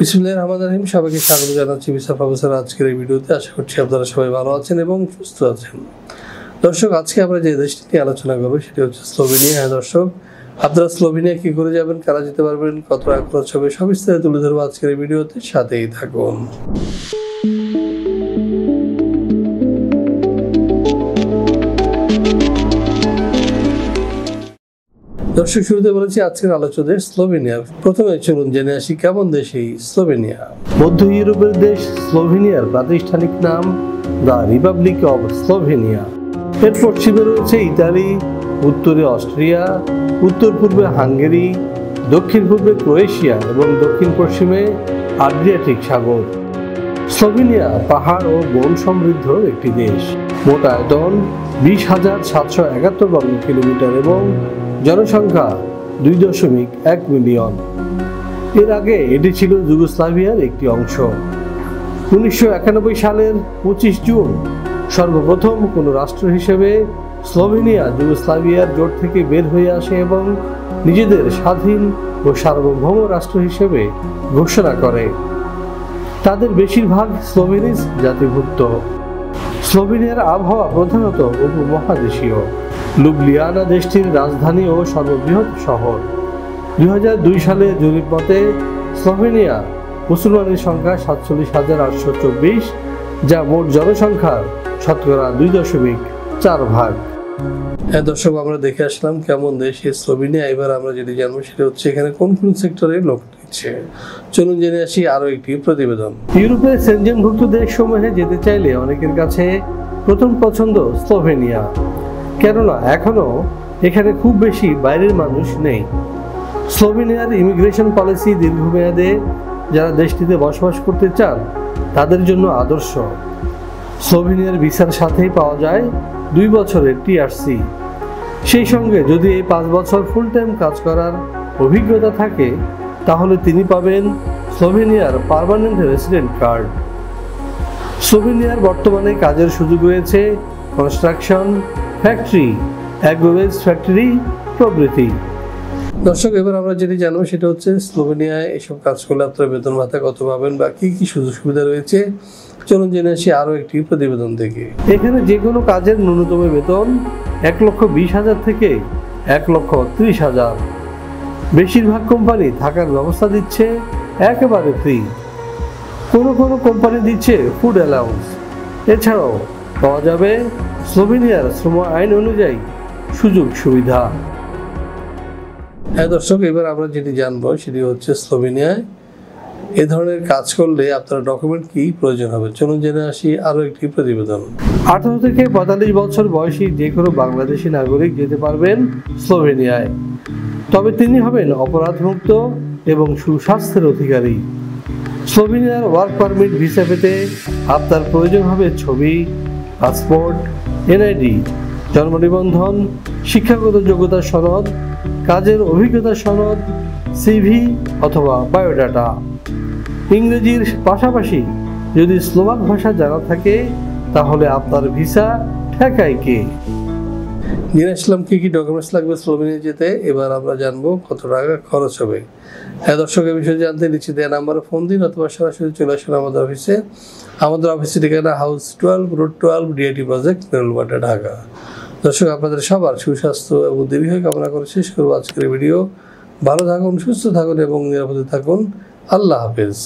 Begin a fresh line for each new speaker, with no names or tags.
বিসমিল্লাহির রহমানির রহিম। সবাইকে স্বাগত জানাচ্ছি ভিসা প্রফেসর আজকের এই ভিডিওতে। আশা করছি আপনারা সবাই ভালো আছেন এবং সুস্থ আছেন। দর্শক, আজকে আমরা যে দেশটি নিয়ে আলোচনা করবো সেটি হচ্ছে স্লোভেনিয়া। হ্যাঁ দর্শক, আপনারা স্লোভেনিয়া কি করে যাবেন, কারা যেতে পারবেন, কত টাকা খরচ হবে, সব বিস্তারিত তুলে ধরবো আজকের এই ভিডিওতে। সাথেই থাকুন। দর্শক, শুরুতে বলেছি আজকের আলোচ্য দেশ স্লোভেনিয়া। প্রথমে চলুন জেনে আসি কেমন দেশ এই স্লোভেনিয়া। মধ্য ইউরোপের দেশ স্লোভেনিয়ার প্রাতিষ্ঠানিক নাম দ্য রিপাবলিক অব স্লোভেনিয়া। এর পশ্চিমে রয়েছে ইতালি, উত্তরে অস্ট্রিয়া, উত্তর পূর্বে হাঙ্গেরি, দক্ষিণ পূর্বে ক্রোয়েশিয়া এবং দক্ষিণ পশ্চিমে আড্রিয়াটিক সাগর। স্লোভেনিয়া পাহাড় ও বন সমৃদ্ধ একটি দেশ। মোট আয়তন 20,771 বর্গ কিলোমিটার এবং জনসংখ্যা 2.1 মিলিয়ন। এর আগে এটি ছিল যুগোস্লাভিয়ার একটি অংশ। 1991 সালের 25 জুন সর্বপ্রথম কোনো রাষ্ট্র হিসেবে স্লোভেনিয়া যুগোস্লাভিয়ার জোট থেকে বের হয়ে আসে এবং নিজেদের স্বাধীন ও সার্বভৌম রাষ্ট্র হিসেবে ঘোষণা করে। তাদের বেশিরভাগ স্লোভেনিজ জাতিভুক্ত। স্লোভেনিয়ার আবহাওয়া প্রধানত উপমহাদেশীয়। লুবলিয়ানা দেশটির রাজধানী ও সর্ববৃহৎ শহর। 2002 সালে জরিপ মতে স্লোভেনিয়া মুসলমানের সংখ্যা 47,824, যা মোট জনসংখ্যার শতকরা 2.4 ভাগ। হ্যাঁ দর্শক, আমরা দেখে আসলাম কেমন দেশ এই স্লোভেনিয়া। এবার আমরা যেটি জানবো সেটা হচ্ছে এখানে কোন কোন সেক্টরে লোক নিচ্ছে। চলুন জেনে আসি আরো একটি প্রতিবেদন। ইউরোপের সেনজেনভুক্ত দেশসমূহে যেতে চাইলে অনেকের কাছে প্রথম পছন্দ স্লোভেনিয়া, কেননা এখনো এখানে খুব বেশি বাইরের মানুষ নেই। স্লোভেনিয়ার ইমিগ্রেশন পলিসি দীর্ঘমেয়াদে যারা দেশটিতে বসবাস করতে চান তাদের জন্য আদর্শ। স্লোভেনিয়ার ভিসার সাথেই পাওয়া যায় 2 বছরের টিআরসি। সেই সঙ্গে যদি এই 5 বছর ফুল টাইম কাজ করার অভিজ্ঞতা থাকে তাহলে তিনি পাবেন স্লোভেনিয়ার পার্মানেন্ট রেসিডেন্ট কার্ড। স্লোভেনিয়ার বর্তমানে কাজের সুযোগ রয়েছে কনস্ট্রাকশন, ফ্যাক্টরি, অ্যাগ্রোওয়েজ ফ্যাক্টরি প্রভৃতি। দর্শক, এবার আমরা যেটি জানবো সেটা হচ্ছে স্লোভেনিয়ায় এসব কাজ করলে আপনারা বেতন ভাতা কত পাবেন বা কি কি সুযোগ সুবিধা রয়েছে। চলুন জেনে আসি আরো একটি প্রতিবেদন থেকে। এখানে যে কোনো কাজের ন্যূনতম বেতন 1,20,000 থেকে 1,30,000। বেশিরভাগ কোম্পানি থাকার ব্যবস্থা দিচ্ছে একেবারে ফ্রি। কোনো কোনো কোম্পানি দিচ্ছে ফুড অ্যালাউন্স। এছাড়াও পাওয়া যাবে স্লোভেনিয়ার শ্রম আইন অনুযায়ী সুযোগ সুবিধা। হ্যাঁ দর্শক, এবার আমরা যেটি জানবো সেটি হচ্ছে স্লোভেনিয়ায় এ ধরনের কাজ করলে আপনার ডকুমেন্ট কি প্রয়োজন হবে। চলুন জেনে আসি আরো একটি প্রতিবেদন। 18 থেকে 45 বছর বয়সী যে কোনো বাংলাদেশি নাগরিক যেতে পারবেন স্লোভেনিয়ায়, তবে তিনি হবেন অপরাধমুক্ত এবং সুস্বাস্থ্যের অধিকারী। স্লোভেনিয়ার ওয়ার্ক পারমিট ভিসা পেতে আপনার প্রয়োজন হবে ছবি, পাসপোর্ট, এনআইডি, জন্ম নিবন্ধন, শিক্ষাগত যোগ্যতা সনদ, কাজের অভিজ্ঞতা সনদ, সিভি অথবা বায়োডাটা। ইংরেজির পাশাপাশি যদি স্লোভাক ভাষা জানা থাকে তাহলে আপনার ভিসা ঠেকায় কে। জেনে আসলাম কি কি ডকুমেন্টস লাগবে স্লোভেনিয়া যেতে। এবার আমরা জানবো কত টাকা খরচ হবে। হ্যাঁ দর্শক, এই বিষয়ে জানতে নিচে দেওয়া নাম্বারে ফোন দিন অথবা সরাসরি চলে আসুন আমাদের অফিসে। আমাদের অফিসের ঠিকানা house 12, road 12, DIT project, Nerulbata, Dhaka. দর্শক, আপনাদের সবার সুস্বাস্থ্য এবং দীর্ঘ কামনা করে শেষ করবো আজকের ভিডিও। ভালো থাকুন, সুস্থ থাকুন এবং নিরাপদে থাকুন। আল্লাহ হাফেজ।